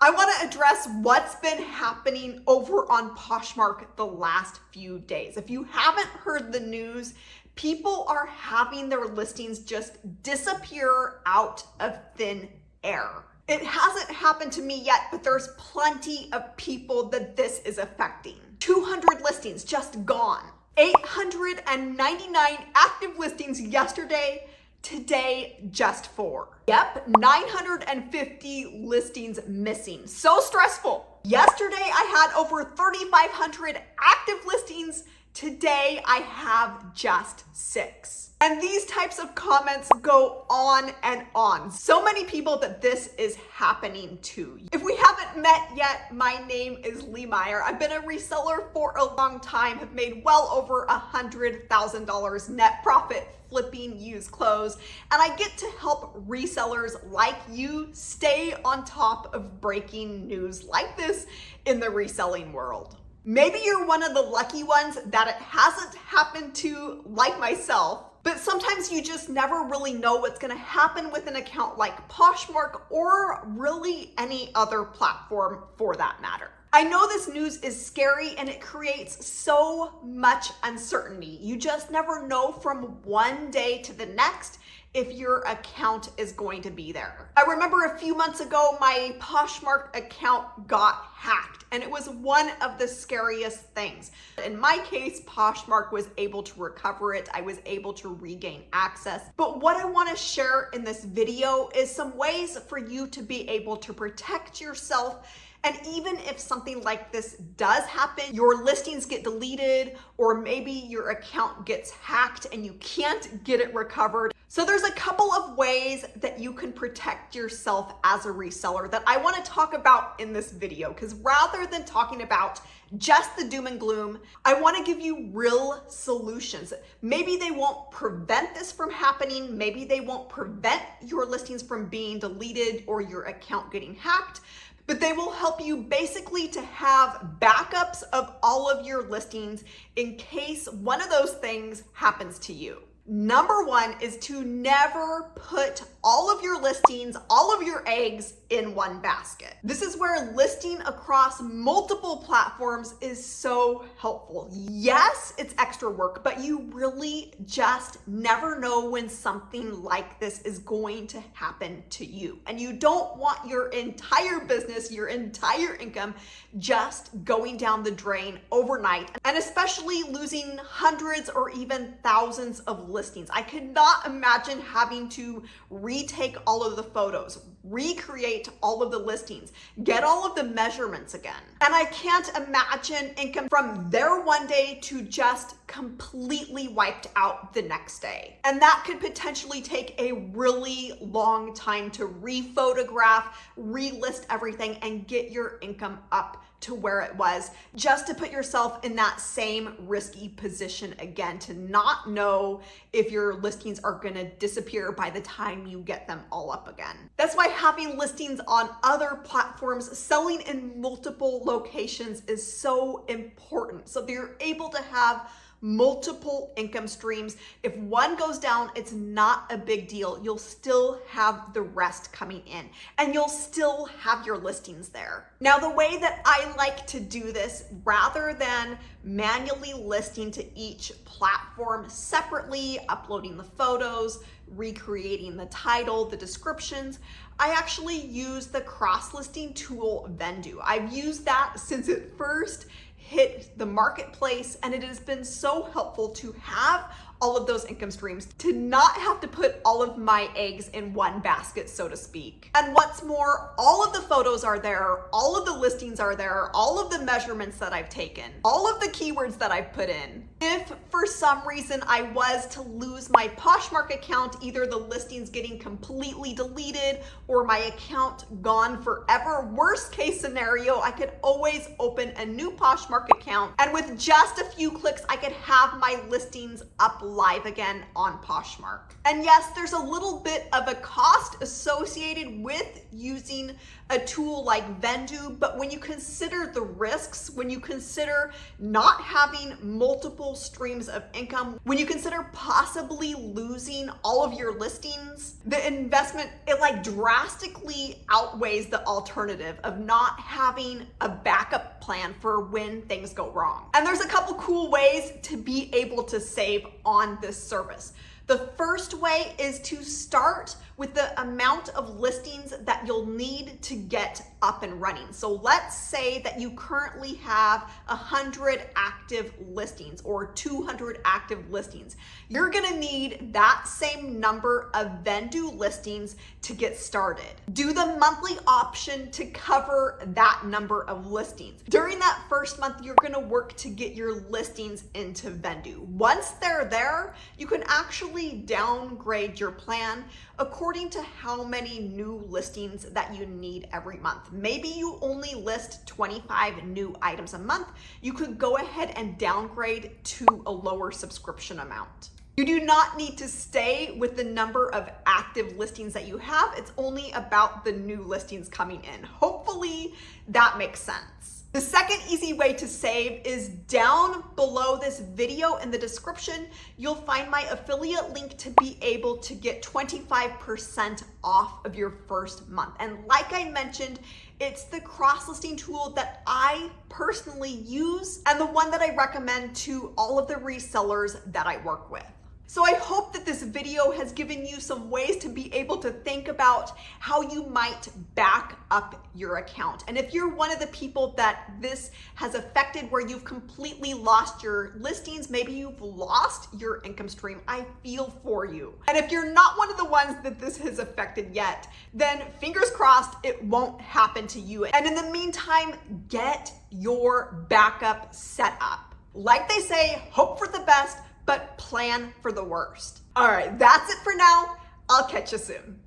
I want to address what's been happening over on Poshmark the last few days. If you haven't heard the news, people are having their listings just disappear out of thin air. It hasn't happened to me yet, but there's plenty of people that this is affecting. 200 listings just gone. 899 active listings yesterday. Today, just 4. Yep, 950 listings missing. So stressful. Yesterday, I had over 3,500 active listings. Today, I have just 6. And these types of comments go on and on. So many people that this is happening to. If we haven't met yet, my name is Lee Meyer. I've been a reseller for a long time, have made well over $100,000 net profit flipping used clothes, and I get to help resellers like you stay on top of breaking news like this in the reselling world. Maybe you're one of the lucky ones that it hasn't happened to, like myself, but sometimes you just never really know what's going to happen with an account like Poshmark or really any other platform for that matter. I know this news is scary and it creates so much uncertainty. You just never know from one day to the next if your account is going to be there. I remember a few months ago, my Poshmark account got hacked, and it was one of the scariest things. In my case, Poshmark was able to recover it. I was able to regain access. But what I want to share in this video is some ways for you to be able to protect yourself. And even if something like this does happen, your listings get deleted, or maybe your account gets hacked and you can't get it recovered. So there's a couple of ways that you can protect yourself as a reseller that I want to talk about in this video, because rather than talking about just the doom and gloom, I want to give you real solutions. Maybe they won't prevent this from happening. Maybe they won't prevent your listings from being deleted or your account getting hacked, but they will help you basically to have backups of all of your listings in case one of those things happens to you. Number one is to never put all of your listings, all of your eggs in one basket. This is where listing across multiple platforms is so helpful. Yes, it's extra work, but you really just never know when something like this is going to happen to you. And you don't want your entire business, your entire income just going down the drain overnight, and especially losing hundreds or even thousands of listings. I could not imagine having to retake all of the photos, recreate all of the listings, get all of the measurements again. And I can't imagine income from there one day to just completely wiped out the next day. And that could potentially take a really long time to rephotograph, relist everything, and get your income up to where it was, just to put yourself in that same risky position again, to not know if your listings are gonna disappear by the time you get them all up again. That's why having listings on other platforms, selling in multiple locations is so important. So that you're able to have multiple income streams. If one goes down, it's not a big deal. You'll still have the rest coming in, and you'll still have your listings there. Now, the way that I like to do this, rather than manually listing to each platform separately, uploading the photos, recreating the title, the descriptions, I actually use the cross-listing tool Vendoo. I've used that since it first hit the marketplace, and it has been so helpful to have all of those income streams, to not have to put all of my eggs in one basket, so to speak. And what's more, all of the photos are there, all of the listings are there, all of the measurements that I've taken, all of the keywords that I've put in. If for some reason I was to lose my Poshmark account, either the listings getting completely deleted or my account gone forever, worst case scenario, I could always open a new Poshmark account, and with just a few clicks, I could have my listings uploaded live again on Poshmark. And yes, there's a little bit of a cost associated with using a tool like Vendoo, but when you consider the risks, when you consider not having multiple streams of income, when you consider possibly losing all of your listings, the investment, it like drastically outweighs the alternative of not having a backup plan for when things go wrong. And there's a couple cool ways to be able to save on this service. The first way is to start with the amount of listings that you'll need to get up and running. So let's say that you currently have 100 active listings or 200 active listings. You're gonna need that same number of Vendoo listings to get started. Do the monthly option to cover that number of listings. During that first month, you're gonna work to get your listings into Vendoo. Once they're there, you can actually downgrade your plan according to how many new listings that you need every month. Maybe you only list 25 new items a month. You could go ahead and downgrade to a lower subscription amount. You do not need to stay with the number of active listings that you have. It's only about the new listings coming in. Hopefully that makes sense. The second easy way to save is down below this video in the description. You'll find my affiliate link to be able to get 25% off of your first month. And like I mentioned, it's the cross-listing tool that I personally use and the one that I recommend to all of the resellers that I work with. So I hope that this video has given you some ways to be able to think about how you might back up your account. And if you're one of the people that this has affected where you've completely lost your listings, maybe you've lost your income stream, I feel for you. And if you're not one of the ones that this has affected yet, then fingers crossed it won't happen to you. And in the meantime, get your backup set up. Like they say, hope for the best, but plan for the worst. All right, that's it for now. I'll catch you soon.